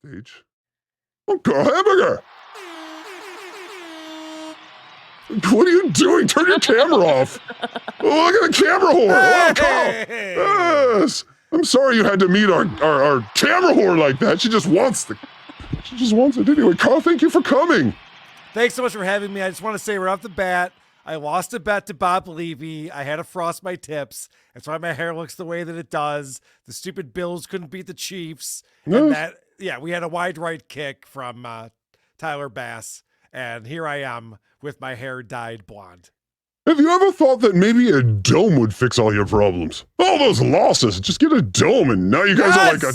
stage. Oh, Carl Hamburger! What are you doing? Turn your camera off. Oh, look at the camera whore. Oh, Carl. Yes. I'm sorry you had to meet our camera whore like that. She just wants it anyway. Carl, thank you for coming. Thanks so much for having me. I just want to say right off the bat, I lost a bet to Bob Levy. I had to frost my tips. That's why my hair looks the way that it does. The stupid Bills couldn't beat the Chiefs. Yes. And we had a wide right kick from Tyler Bass. And here I am with my hair dyed blonde. Have you ever thought that maybe a dome would fix all your problems? All those losses, just get a dome and now you guys are like a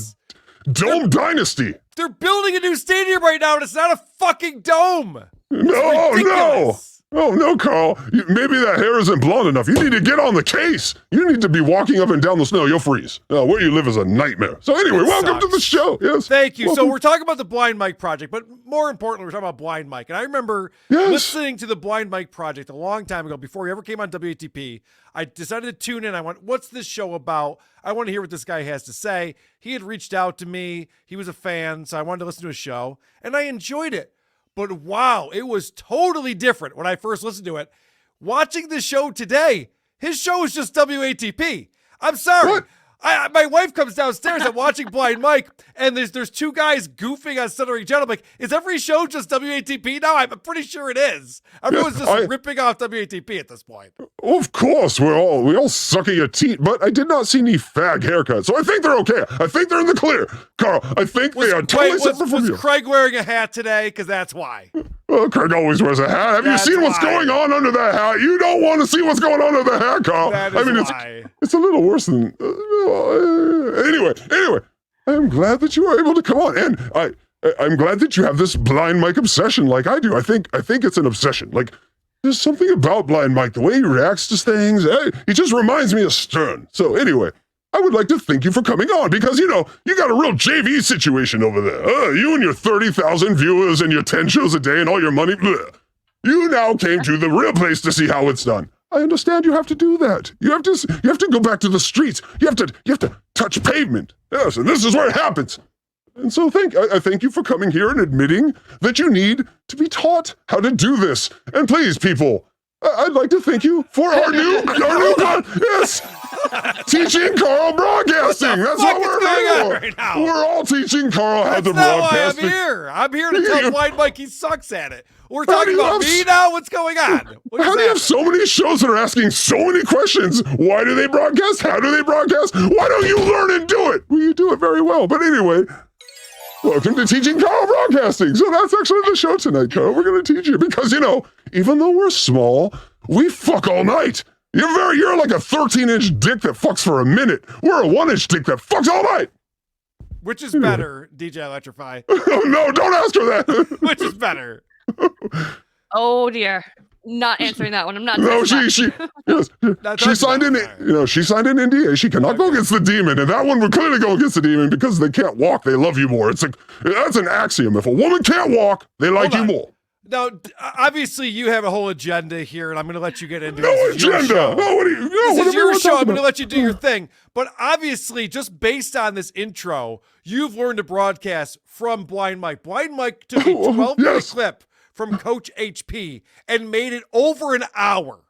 dome dynasty. They're building a new stadium right now and it's not a fucking dome. No. Oh, no, Carl. Maybe that hair isn't blonde enough. You need to get on the case. You need to be walking up and down the snow. You'll freeze. Where you live is a nightmare. So anyway, welcome to the show. Yes. Thank you. Welcome. So we're talking about the Blind Mike Project, but more importantly, we're talking about Blind Mike. And I remember listening to the Blind Mike Project a long time ago before he ever came on WATP. I decided to tune in. I went, what's this show about? I want to hear what this guy has to say. He had reached out to me. He was a fan, so I wanted to listen to his show, and I enjoyed it. But wow, it was totally different when I first listened to it. Watching the show today, his show is just WATP. I'm sorry. What? My wife comes downstairs. I'm watching Blind Mike, and there's two guys goofing on Stuttering John. I'm like, is every show just WATP now? I'm pretty sure it is. Everyone's just ripping off WATP at this point. Of course, we all suck at your teeth, but I did not see any fag haircuts, so I think they're okay. I think they're in the clear. Carl, I think they are totally separate from you. Was Craig wearing a hat today? Because that's why. Well, Craig always wears a hat. Have you seen what's going on under that hat? You don't want to see what's going on under the hat, Carl. It's a little worse than... Anyway, I am glad that you are able to come on, and I'm glad that you have this Blind Mike obsession like I do. I think it's an obsession. Like, there's something about Blind Mike, the way he reacts to things. He just reminds me of Stern. So anyway, I would like to thank you for coming on because, you got a real JV situation over there. You and your 30,000 viewers and your 10 shows a day and all your money. Bleh. You now came to the real place to see how it's done. I understand you have to do that. You have to go back to the streets. You have to touch pavement. Yes, and this is where it happens. And so I thank you for coming here and admitting that you need to be taught how to do this. And please, people, I'd like to thank you for our new yes, teaching Carl broadcasting. That's what we're here right now. We're all teaching Carl how to broadcast. That's not why I'm here. I'm here to tell Blind Mike he sucks at it. We're talking about me now? What's going on? How do you have so many shows that are asking so many questions? Why do they broadcast? How do they broadcast? Why don't you learn and do it? Well, you do it very well. But anyway, welcome to Teaching Carl Broadcasting. So that's actually the show tonight, Carl. We're going to teach you because, even though we're small, we fuck all night. You're like a 13-inch dick that fucks for a minute. We're a 1-inch dick that fucks all night. Which is better, DJ Electrify? Oh, no, don't ask her that. Which is better? Oh dear, not answering that one. I'm not. No, she signed in. She signed an NDA. She cannot go against the demon, and that one would clearly go against the demon because they can't walk. They love you more. That's an axiom. If a woman can't walk, they like you more. Now, obviously, you have a whole agenda here, and I'm going to let you get into no agenda. No, what do you? No, this is your show. I'm going to let you do your thing. But obviously, just based on this intro, you've learned to broadcast from Blind Mike. Blind Mike took a 12-minute clip from Coach HP and made it over an hour.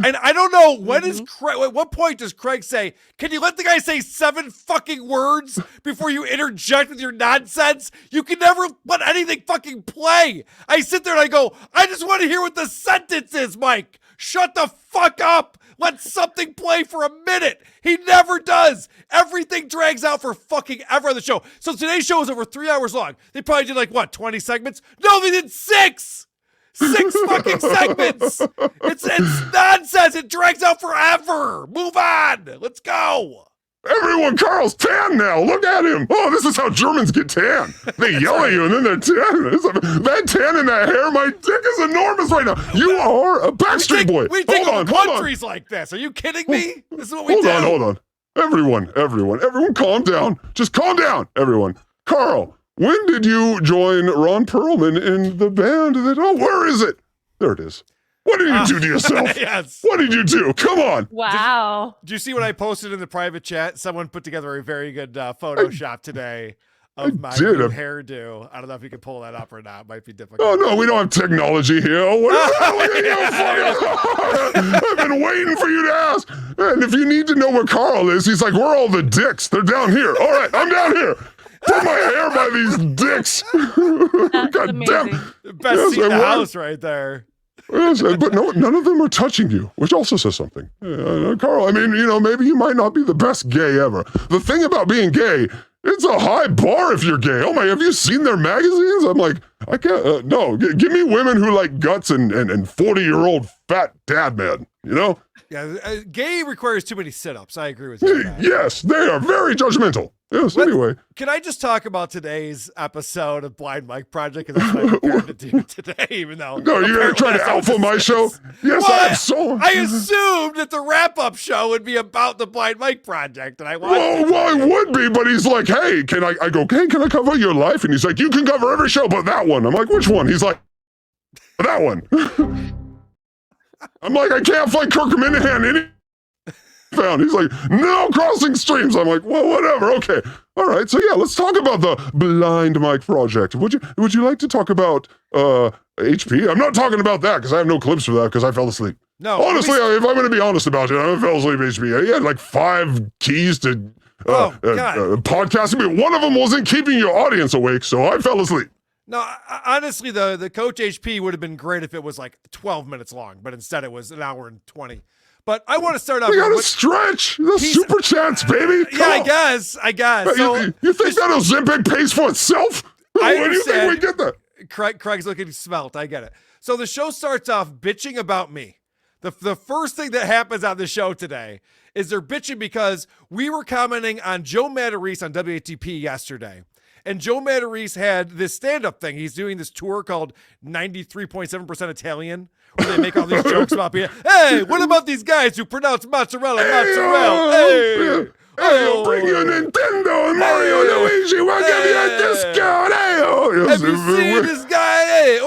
And I don't know, at what point does Craig say, can you let the guy say 7 fucking words before you interject with your nonsense? You can never let anything fucking play. I sit there and I go, I just want to hear what the sentence is, Mike. Shut the fuck up. Let something play for a minute. He never does. Everything drags out for fucking ever on the show. So today's show is over 3 hours long. They probably did 20 segments? No, they did 6. 6 fucking segments. It's nonsense. It drags out forever. Move on. Let's go. Everyone, Carl's tan now. Look at him. Oh, this is how Germans get tan. They yell at you and then they're tan. That tan and that hair, my dick is enormous right now. You are a Backstreet Boy. We think of countries like this. Are you kidding me? This is what we do. Hold on. Everyone, calm down. Just calm down, everyone. Carl, when did you join Ron Perlman in the band where is it? There it is. What did you do to yourself? Yes. What did you do? Come on. Wow. Did you see what I posted in the private chat? Someone put together a very good Photoshop today of my new hairdo. I don't know if you can pull that up or not. It might be difficult. Oh, no, we don't have technology here. Oh, I've been waiting for you to ask. And if you need to know where Karl is, he's like, where are all the dicks? They're down here. All right, I'm down here. Put my hair by these dicks. That's God amazing. damn. Best seat in the house right there. Yes, but no, none of them are touching you, which also says something. Karl, I mean, maybe you might not be the best gay ever. The thing about being gay, it's a high bar if you're gay. Oh my, have you seen their magazines? I'm like, I can't, no, give me women who like guts and 40-year-old fat dad man, Yeah, gay requires too many sit-ups. I agree with you. Yes, they are very judgmental. Yes, anyway. Can I just talk about today's episode of Blind Mike Project? Because that's what I prepared to do today, even though... No, you're going to try to alpha my show? Yes, well, I assumed that the wrap-up show would be about the Blind Mike Project, and I wanted well, it would be, but he's like, hey, can I go, hey, can I cover your life? And he's like, you can cover every show but that one. I'm like, which one? He's like, that one. I'm like, I can't fight Kirk Minahan found. He's like, no crossing streams. I'm like, well, whatever. Okay. All right. So yeah, let's talk about the Blind Mike Project. Would you like to talk about HP? I'm not talking about that because I have no clips for that because I fell asleep. No. Honestly, if I'm going to be honest about it, I fell asleep HP. He had like 5 keys to podcasting, but one of them wasn't keeping your audience awake, so I fell asleep. No, honestly, the Coach HP would have been great if it was like 12 minutes long, but instead it was an hour and 20. But I want to start off. We got to stretch the super chats, baby. Yeah, I guess. So, you think that Ozempic pays for itself? Where do you think we get that? Craig's looking smelt. I get it. So the show starts off bitching about me. The first thing that happens on the show today is they're bitching because we were commenting on Joe Matarese on WATP yesterday. And Joe Matarese had this stand-up thing. He's doing this tour called 93.7% Italian, where they make all these jokes about being, hey, what about these guys who pronounce mozzarella, mozzarella? Hey, I'll bring you Nintendo and Mario and Luigi. We'll give you a discount. Have you seen this guy? Hey,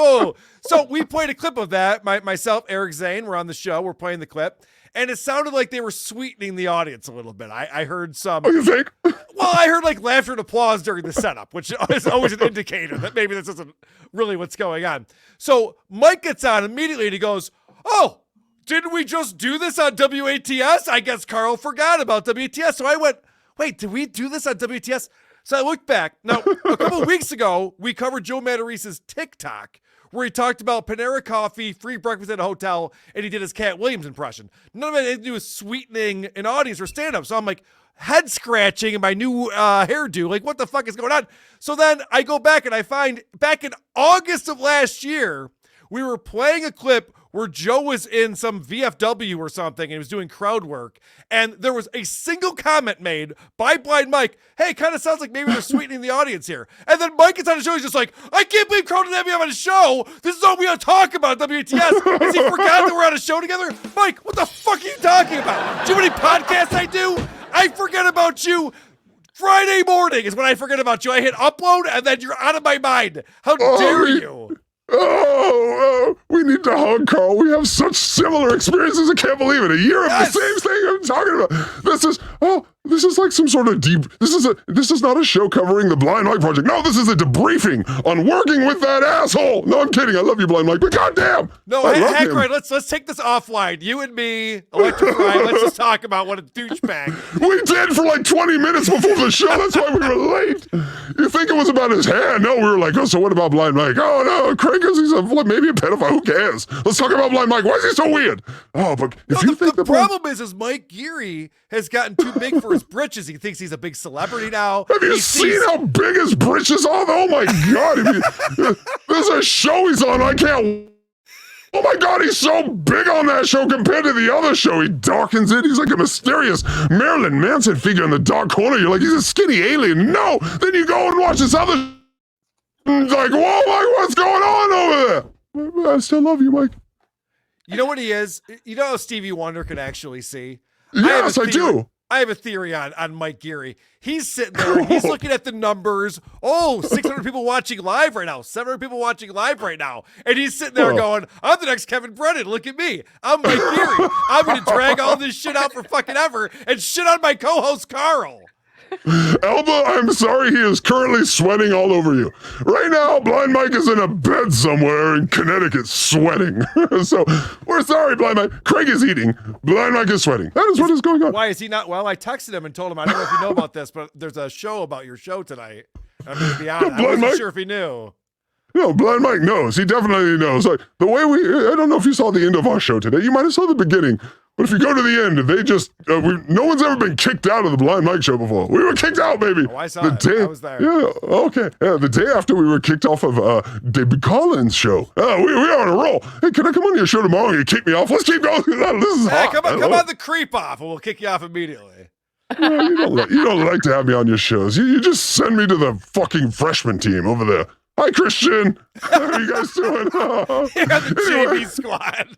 So we played a clip of that. Myself, Eric Zane, we're on the show. We're playing the clip. And it sounded like they were sweetening the audience a little bit. I heard some... Oh, you think? Well, I heard like laughter and applause during the setup, which is always an indicator that maybe this isn't really what's going on. So Mike gets on immediately and he goes, oh, didn't we just do this on WATS? I guess Karl forgot about WATS. So I went, wait, did we do this on WATS? So I looked back. Now, a couple of weeks ago, we covered Joe Matarese's TikTok, where he talked about Panera Coffee, free breakfast at a hotel, and he did his Cat Williams impression. None of it had to do with sweetening an audience or stand-up. So I'm like, head scratching in my new hairdo. Like, what the fuck is going on? So then I go back and I find back in August of last year, we were playing a clip where Joe was in some VFW or something and he was doing crowd work. And there was a single comment made by Blind Mike. Hey, kind of sounds like maybe they're sweetening the audience here. And then Mike gets on the show. He's just like, I can't believe Karl didn't have me on the show. This is all we gotta talk about, WTS. Has he forgot that we're on a show together? Mike, what the fuck are you talking about? Do you know how many podcasts I do? I forget about you. Friday morning is when I forget about you. I hit upload and then you're out of my mind. How dare you? We need to hug Karl. We have such similar experiences. I can't believe it. A year of the same thing I'm talking about. This is like some sort of deep. This is not a show covering the Blind Mike Project. No, this is a debriefing on working with that asshole. No, I'm kidding. I love you, Blind Mike, but goddamn. No, heck right. Let's take this offline. You and me, Electrify. Let's just talk about what a douchebag. We did for like 20 minutes before the show. That's why we were late. You think it was about his hair? No, we were like, oh, so what about Blind Mike? Oh no, Craig is maybe a pedophile. Who cares? Let's talk about Blind Mike. Why is he so weird? Oh, but if you think the problem is Mike Geary has gotten too big for his britches. He thinks he's a big celebrity now. Have you seen how big his britches are? Oh my God. There's a show he's on. I can't. Oh my God, he's so big on that show compared to the other show. He darkens it. He's like a mysterious Marilyn Manson figure in the dark corner. You're like, he's a skinny alien. No. Then you go and watch this other. It's like, whoa, Mike, what's going on over there? I still love you, Mike. You know what he is? You know how Stevie Wonder can actually see? Yes, I do. I have a theory on Mike Geary. He's sitting there, he's looking at the numbers. Oh, 600 people watching live right now, 700 people watching live right now. And he's sitting there going, I'm the next Kevin Brennan. Look at me. I'm Mike Geary. I'm going to drag all this shit out for fucking ever and shit on my co-host, Karl. Elba, I'm sorry he is currently sweating all over you. Right now, Blind Mike is in a bed somewhere in Connecticut sweating. So, we're sorry, Blind Mike. Craig is eating. Blind Mike is sweating. That is what is going on. Why is he not? Well, I texted him and told him, I don't know if you know about this, but there's a show about your show tonight. I'm going to be honest. I wasn't sure if he knew. No, Blind Mike knows. He definitely knows. Like, the way I don't know if you saw the end of our show today. You might have saw the beginning. But if you go to the end, they just, no one's ever been kicked out of the Blind Mike show before. We were kicked out, baby. Oh, I saw it. I was there. Yeah, okay. Yeah, the day after we were kicked off of David Collins' show. We are on a roll. Hey, can I come on your show tomorrow and you kick me off? Let's keep going. This is hot. Come on the creep off and we'll kick you off immediately. Yeah, you don't like to have me on your shows. You just send me to the fucking freshman team over there. Hi, Christian. How are you guys doing? You're the JV squad.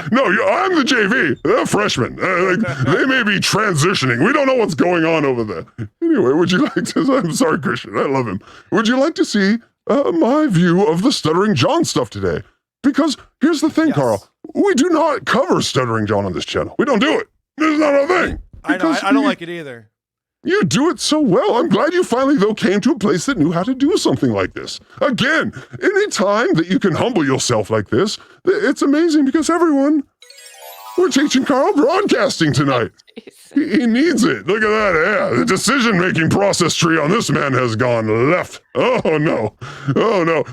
No, I'm the JV. They're freshmen. They may be transitioning. We don't know what's going on over there. Anyway, would you like to... I'm sorry, Christian. I love him. Would you like to see my view of the Stuttering John stuff today? Because here's the thing, yes. Carl. We do not cover Stuttering John on this channel. We don't do it. It's not our thing. I know. I don't like it either. You do it so well. I'm glad you finally, though, came to a place that knew how to do something like this. Again, any time that you can humble yourself like this, it's amazing because we're teaching Karl broadcasting tonight. He needs it. Look at that. Yeah, the decision-making process tree on this man has gone left. Oh, no. Oh, no.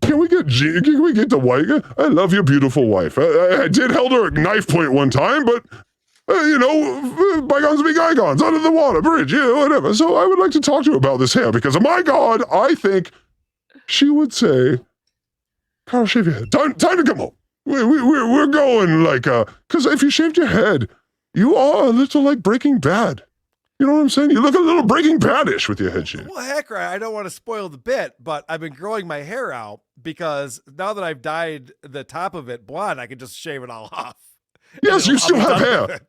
Can we get the wife? I love your beautiful wife. I did held her at knife point one time, but... bygones be bygones, under the water, bridge, whatever. So I would like to talk to her about this hair because, my God, I think she would say, Karl, shave your head. Time to come home. We're going like, because if you shaved your head, you are a little like Breaking Bad. You know what I'm saying? You look a little Breaking Bad-ish with your head shaved. Well, heck, right. I don't want to spoil the bit, but I've been growing my hair out because now that I've dyed the top of it blonde, I can just shave it all off. Yes, you still have hair.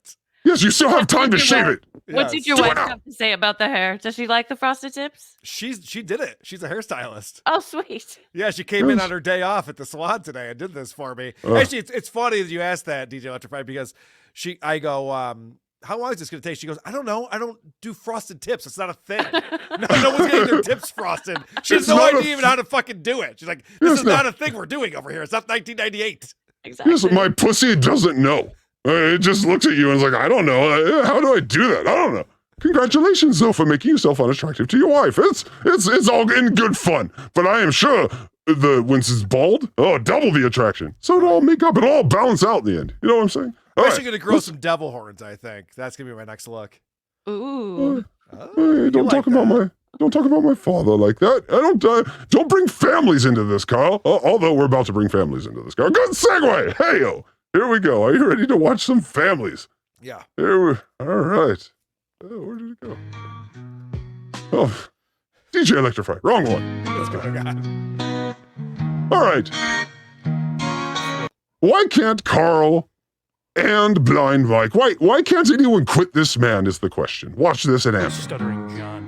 Yes, you still have time to shave it. What did your wife have to say about the hair? Does she like the frosted tips? She did it. She's a hairstylist. Oh, sweet. Yeah, she came in on her day off at the salon today and did this for me. Actually, it's funny that you asked that, DJ Electrified, because I go, how long is this going to take? She goes, I don't know. I don't do frosted tips. It's not a thing. No one's getting their tips frosted. She has no idea even how to fucking do it. She's like, this is not a thing we're doing over here. It's not 1998. Exactly. Yes, my pussy doesn't know. It just looks at you and is like, I don't know. How do I do that? I don't know. Congratulations, though, for making yourself unattractive to your wife. It's all in good fun. But I am sure when it's bald, double the attraction. So it'll all make up. It'll all balance out in the end. You know what I'm saying? I'm actually going to grow some devil horns, I think. That's going to be my next look. Ooh. Don't talk about my father like that. Don't bring families into this, Karl. Although we're about to bring families into this, Karl. Good segue. Hey-o. Here we go. Are you ready to watch some families? Yeah. All right. Oh, where did it go? Oh, DJ Electrified. Wrong one. Let's go. All right. Why can't Karl and Blind Mike, why can't anyone quit this man is the question. Watch this and answer. Stuttering John.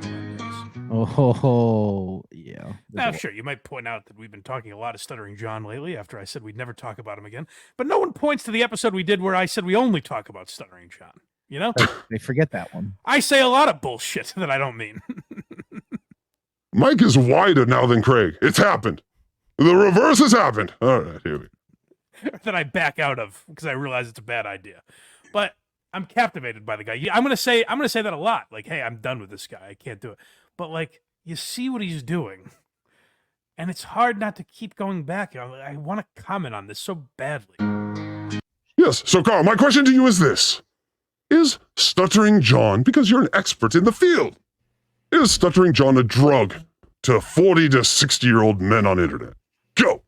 Oh, yeah. Now, sure, you might point out that we've been talking a lot of Stuttering John lately after I said we'd never talk about him again. But no one points to the episode we did where I said we only talk about Stuttering John. You know? They forget that one. I say a lot of bullshit that I don't mean. Mike is wider now than Craig. It's happened. The reverse has happened. All right, here we go. That I back out of because I realize it's a bad idea. But I'm captivated by the guy. Yeah, I'm gonna say that a lot. Like, hey, I'm done with this guy. I can't do it. But like, you see what he's doing, and it's hard not to keep going back. I want to comment on this so badly. Yes. So, Karl, my question to you is this: is Stuttering John, because you're an expert in the field, is Stuttering John a drug to 40 to 60-year-old men on internet? Go.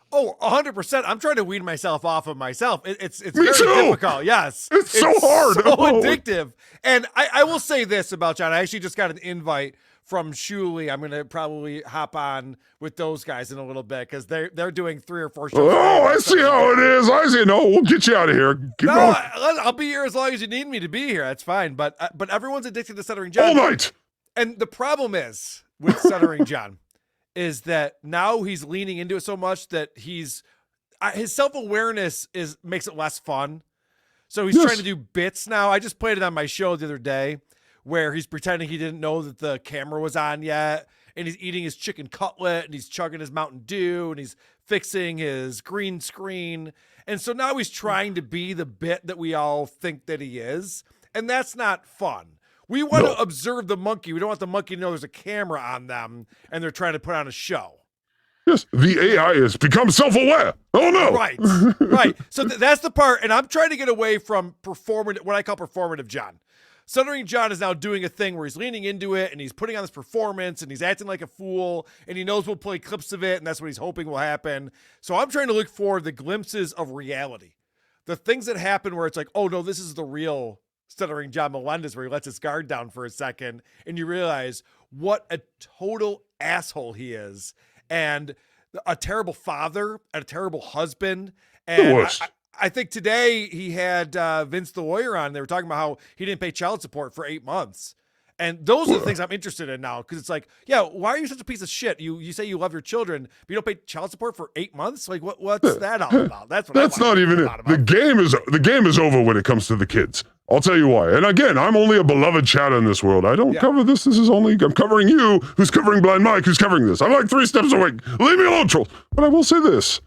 Oh, 100%. I'm trying to wean myself off of myself. It's Me very too. difficult. Yes. It's so hard. So addictive. And I will say this about John. I actually just got an invite from Shuli. I'm going to probably hop on with those guys in a little bit because they're doing 3 or 4 shows. Oh, I see how it is. I see. No, we'll get you out of here. I'll be here as long as you need me to be here. That's fine. But everyone's addicted to Stuttering John. All night. And the problem is with Stuttering John is that now he's leaning into it so much that his self-awareness makes it less fun. So he's trying to do bits now. I just played it on my show the other day where he's pretending he didn't know that the camera was on yet, and he's eating his chicken cutlet, and he's chugging his Mountain Dew, and he's fixing his green screen. And so now he's trying to be the bit that we all think that he is, and that's not fun. We want to observe the monkey. We don't want the monkey to know there's a camera on them, and they're trying to put on a show. Yes, the AI has become self-aware. Oh, no. Right, right. So that's the part, and I'm trying to get away from what I call performative John. Stuttering John is now doing a thing where he's leaning into it, and he's putting on this performance, and he's acting like a fool, and he knows we'll play clips of it, and that's what he's hoping will happen. So I'm trying to look for the glimpses of reality. The things that happen where it's like, oh, no, this is the real Stuttering John Melendez, where he lets his guard down for a second, and you realize what a total asshole he is, and a terrible father, and a terrible husband. And I think today he had Vince the lawyer on. They were talking about how he didn't pay child support for 8 months. And those are the things I'm interested in now, because it's like, yeah, why are you such a piece of shit? You say you love your children, but you don't pay child support for 8 months? Like, what's that all about? That's not even it. The game is over when it comes to the kids. I'll tell you why. And again, I'm only a beloved chat in this world. I don't cover this. I'm covering you, who's covering Blind Mike, who's covering this. I'm like 3 steps away. Leave me alone, troll. But I will say this.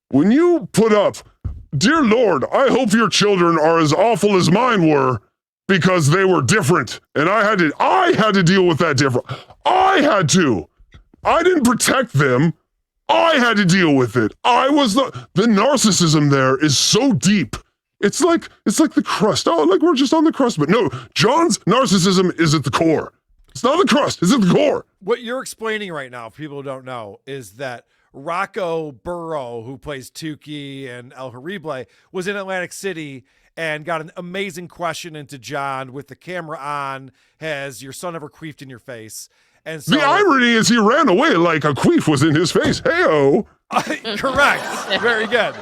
When you put up, dear Lord, I hope your children are as awful as mine were, because they were different, and I had to deal with that different. I had to. I didn't protect them. I had to deal with it. I was the narcissism there is so deep. It's like the crust. Oh, like we're just on the crust. But no, John's narcissism is at the core. It's not the crust, it's at the core. What you're explaining right now, for people who don't know, is that Rocco Burrow, who plays Tukey and El Horrible, was in Atlantic City and got an amazing question into John with the camera on. Has your son ever queefed in your face? And so, the irony is he ran away like a queef was in his face. Hey-o. Correct. Very good.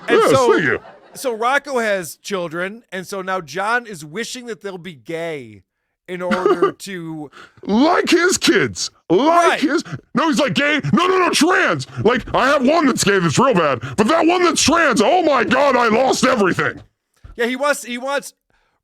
And yes, thank you. So Rocco has children, and so now John is wishing that they'll be gay in order to... like his kids. He's like gay. No, trans. Like, I have one that's gay that's real bad, but that one that's trans, oh my God, I lost everything. Yeah, he wants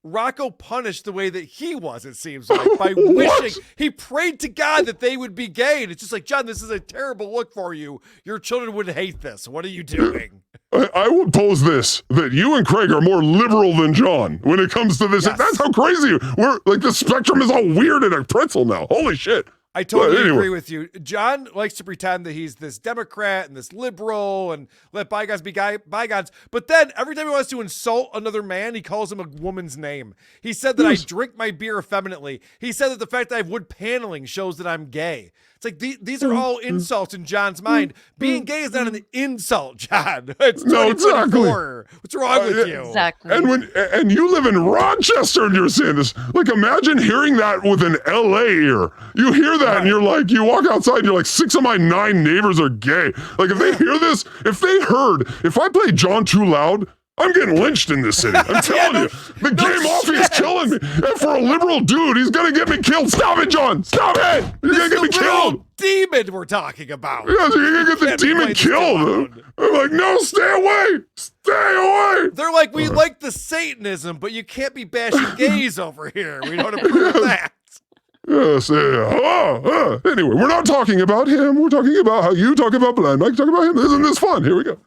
Rocco punished the way that he was, it seems like, by wishing. He prayed to God that they would be gay, and it's just like, John, this is a terrible look for you. Your children would hate this. What are you doing? I would pose this, that you and Craig are more liberal than John when it comes to this. Yes. That's how crazy we're, like, the spectrum is all weird in a pretzel now. Holy shit. I totally agree with you. John likes to pretend that he's this Democrat and this liberal and let bygones be bygones. But then every time he wants to insult another man, he calls him a woman's name. He said that I drink my beer effeminately. He said that the fact that I have wood paneling shows that I'm gay. It's like these are all insults in John's mind. Being gay is not an insult, John. It's 2024. What's wrong with you? Exactly. And you live in Rochester and you're saying this. Like, imagine hearing that with an LA ear. You hear that and you're like, you walk outside and you're like, 6 of my 9 neighbors are gay. Like, if they hear this, if I play John too loud, I'm getting lynched in this city. I'm telling you. The gay mafia is killing me. And for a liberal dude, he's going to get me killed. Stop it, John. Stop it. You're going to get me killed. Demon we're talking about. Yeah, so you're going to get the demon killed. I'm like, no, stay away. Stay away. They're like, we like the Satanism, but you can't be bashing gays over here. We don't approve of that. Yes, anyway, we're not talking about him. We're talking about how you talk about Blind Mike, talk about him. Isn't this fun? Here we go.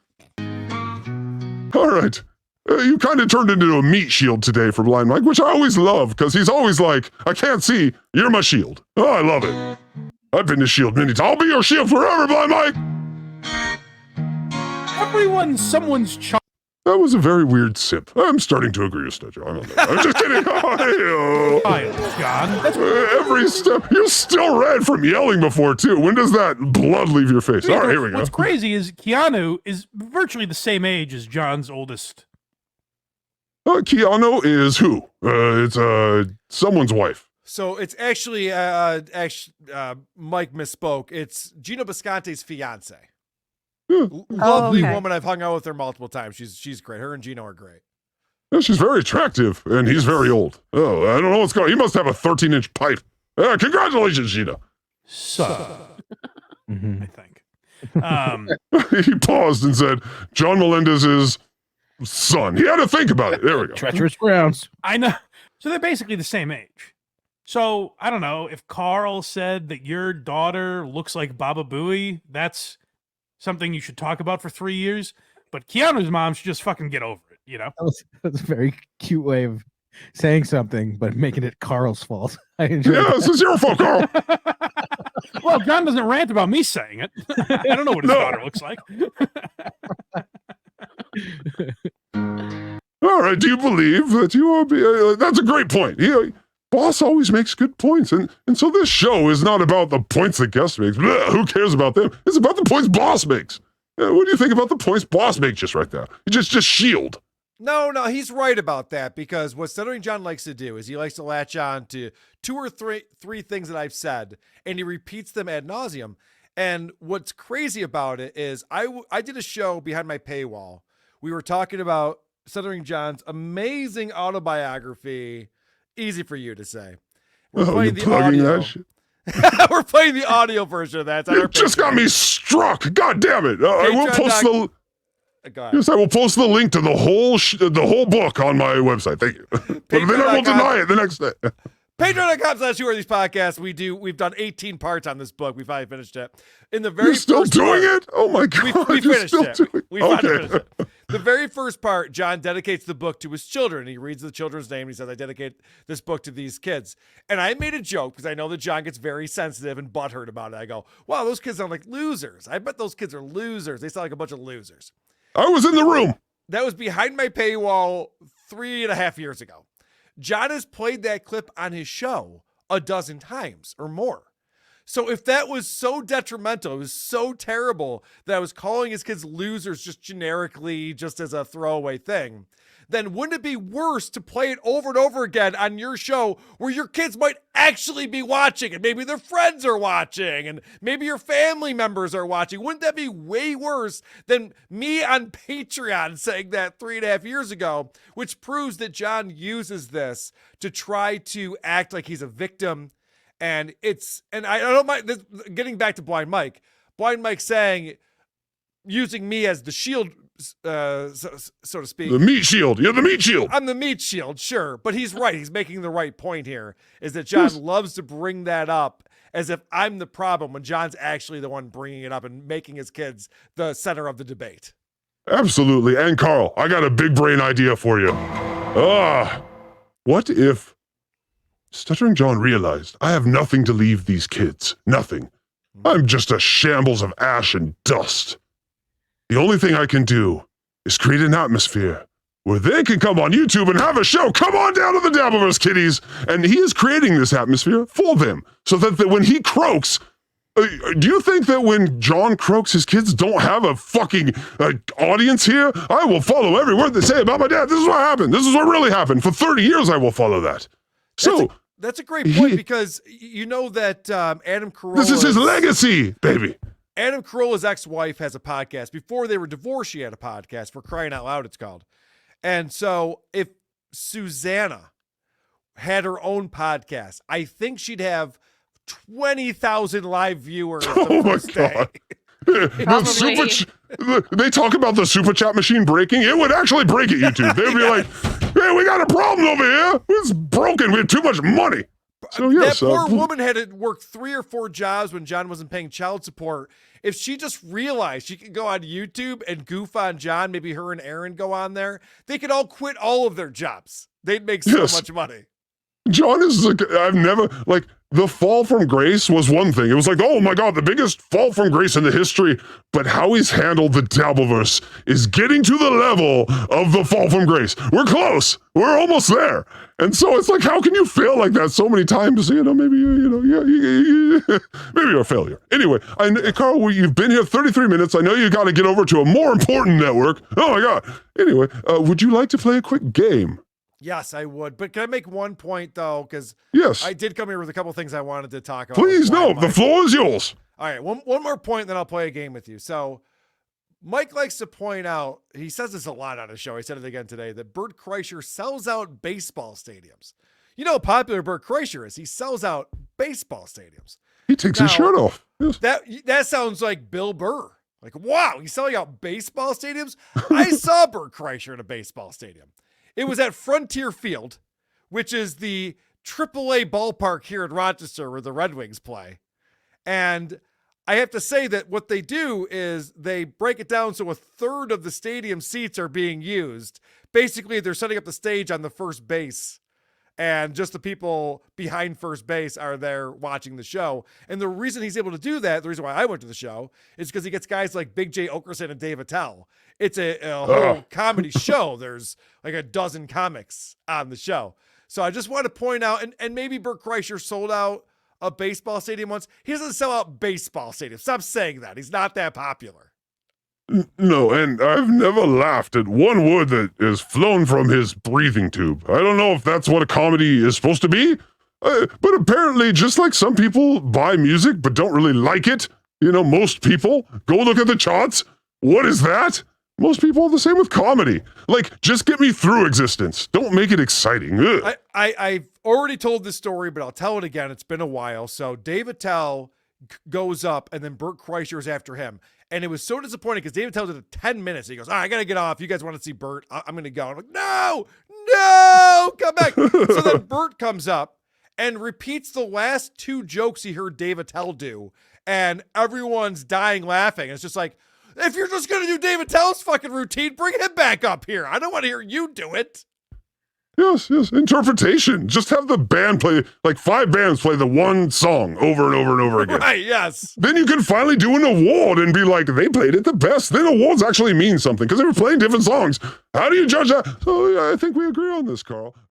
All right. You kind of turned into a meat shield today for Blind Mike, which I always love, because he's always like, I can't see. You're my shield. Oh, I love it. I've been the shield many times. I'll be your shield forever, Blind Mike. Everyone's someone's child. That was a very weird sip. I'm starting to agree with Stitcher. I'm just kidding. John. Every step. You're still red from yelling before, too. When does that blood leave your face? All right, here we go. What's crazy is Keanu is virtually the same age as John's oldest. Keanu is who? It's someone's wife. So it's actually, Mike misspoke. It's Gino Bisconte's fiance. Lovely woman. I've hung out with her multiple times. She's great. Her and Gino are great. Yeah, she's very attractive, and he's very old. Oh, I don't know what's going on. He must have a 13-inch pipe. Congratulations, Gino. I think. He paused and said, John Melendez's son. He had to think about it. There we go. Treacherous grounds. I know. So they're basically the same age. So I don't know if Karl said that your daughter looks like Baba Booey. That's something you should talk about for 3 years. But Keanu's mom should just fucking get over it. That was a very cute way of saying something, but making it Karl's fault. I enjoy Yeah, this is your fault, Karl. Well, John doesn't rant about me saying it. I don't know what his daughter looks like. All right, do you believe that you are... that's a great point. Boss always makes good points, and so this show is not about the points the guest makes. Blah, who cares about them? It's about the points boss makes. What do you think about the points boss makes just right there? Just shield. No, he's right about that, because what Stuttering John likes to do is he likes to latch on to two or three things that I've said, and he repeats them ad nauseum. And what's crazy about it is I did a show behind my paywall. We were talking about Stuttering John's amazing autobiography. Easy for you to say. We're playing the audio. We're playing the audio version of that. It just got me struck. God damn it! I will post the. Yes, I will post the link to the whole book on my website. Thank you. But then I will deny it the next day. Patreon.com/YouAreThesePodcast. We've done 18 parts on this book. We finally finished it. In the very You're still first doing part, it? Oh my god! We finished it. Okay. Finished it. The very first part, John dedicates the book to his children. He reads the children's name. And he says, "I dedicate this book to these kids." And I made a joke because I know that John gets very sensitive and butthurt about it. I go, "Wow, those kids sound like losers. I bet those kids are losers. They sound like a bunch of losers." I was in the room. That was behind my paywall 3.5 years ago. John has played that clip on his show a dozen times or more. So if that was so detrimental, it was so terrible that I was calling his kids losers just generically, just as a throwaway thing, then wouldn't it be worse to play it over and over again on your show where your kids might actually be watching and maybe their friends are watching and maybe your family members are watching? Wouldn't that be way worse than me on Patreon saying that 3.5 years ago, which proves that John uses this to try to act like he's a victim. And I don't mind this, getting back to Blind Mike saying, using me as the shield, so to speak. The meat shield. You're the meat shield. I'm the meat shield, sure. But he's right. He's making the right point here, is that John loves to bring that up as if I'm the problem when John's actually the one bringing it up and making his kids the center of the debate. Absolutely. And Karl, I got a big brain idea for you. What if Stuttering John realized I have nothing to leave these kids? Nothing. I'm just a shambles of ash and dust. The only thing I can do is create an atmosphere where they can come on YouTube and have a show. Come on down to the Dabbleverse, kiddies. And he is creating this atmosphere for them so that when he croaks, do you think that when John croaks, his kids don't have a fucking audience here? I will follow every word they say about my dad. This is what happened. This is what really happened. For 30 years, I will follow that. That's a great point, because you know that Adam Carolla... This is his legacy, baby. Adam Carolla's ex-wife has a podcast. Before they were divorced, she had a podcast. For crying out loud, it's called. And so if Susanna had her own podcast, I think she'd have 20,000 live viewers the first day. They talk about the super chat machine breaking. It would actually break at YouTube. They'd be like, "Hey, we got a problem over here. It's broken. We have too much money." So yes, that poor woman had to work 3 or 4 jobs when John wasn't paying child support. If she just realized she could go on YouTube and goof on John, maybe her and Aaron go on there, they could all quit all of their jobs. They'd make so much money. John is like, I've never, like, the fall from grace was one thing. It was like, oh my God, the biggest fall from grace in the history. But how he's handled the Dabbleverse is getting to the level of the fall from grace. We're close. We're almost there. And so it's like, how can you fail like that so many times? Maybe maybe you're a failure. Anyway, Karl, you've been here 33 minutes. I know you got to get over to a more important network. Oh my God. Anyway, would you like to play a quick game? Yes, I would. But can I make one point, though? Because I did come here with a couple things I wanted to talk about. Please, no. The floor is yours. All right. One more point, then I'll play a game with you. So Mike likes to point out, he says this a lot on his show. He said it again today, that Bert Kreischer sells out baseball stadiums. You know how popular Bert Kreischer is. He sells out baseball stadiums. He takes his shirt off. Yes. That sounds like Bill Burr. Like, wow, he's selling out baseball stadiums? I saw Bert Kreischer in a baseball stadium. It was at Frontier Field, which is the AAA ballpark here in Rochester where the Red Wings play. And I have to say that what they do is they break it down so a third of the stadium seats are being used. Basically, they're setting up the stage on the first base, and just the people behind first base are there watching the show. And the reason he's able to do that, the reason why I went to the show, is because he gets guys like Big J. Okerson and Dave Attell. It's a whole comedy show. There's like a dozen comics on the show. So I just want to point out, and maybe Bert Kreischer sold out a baseball stadium once. He doesn't sell out baseball stadiums. Stop saying that. He's not that popular. No, and I've never laughed at one word that is flown from his breathing tube. I don't know if that's what a comedy is supposed to be, but apparently, just like some people buy music but don't really like it, most people, go look at the charts. What is that? Most people are the same with comedy. Like, just get me through existence. Don't make it exciting. I've already told this story, but I'll tell it again. It's been a while. So Dave Attell goes up, and then Bert Kreischer is after him. And it was so disappointing because Dave Attell did it 10 minutes. He goes, all right, I got to get off. You guys want to see Bert? I'm going to go. I'm like, no, come back. So then Bert comes up and repeats the last two jokes he heard Dave Attell do. And everyone's dying laughing. It's just like, if you're just going to do Dave Attell's fucking routine, bring him back up here. I don't want to hear you do it. Yes. Interpretation. Just have the band play, like 5 bands play the one song over and over and over again. Right, yes. Then you can finally do an award and be like, they played it the best. Then awards actually mean something because they were playing different songs. How do you judge that? So yeah, I think we agree on this, Carl.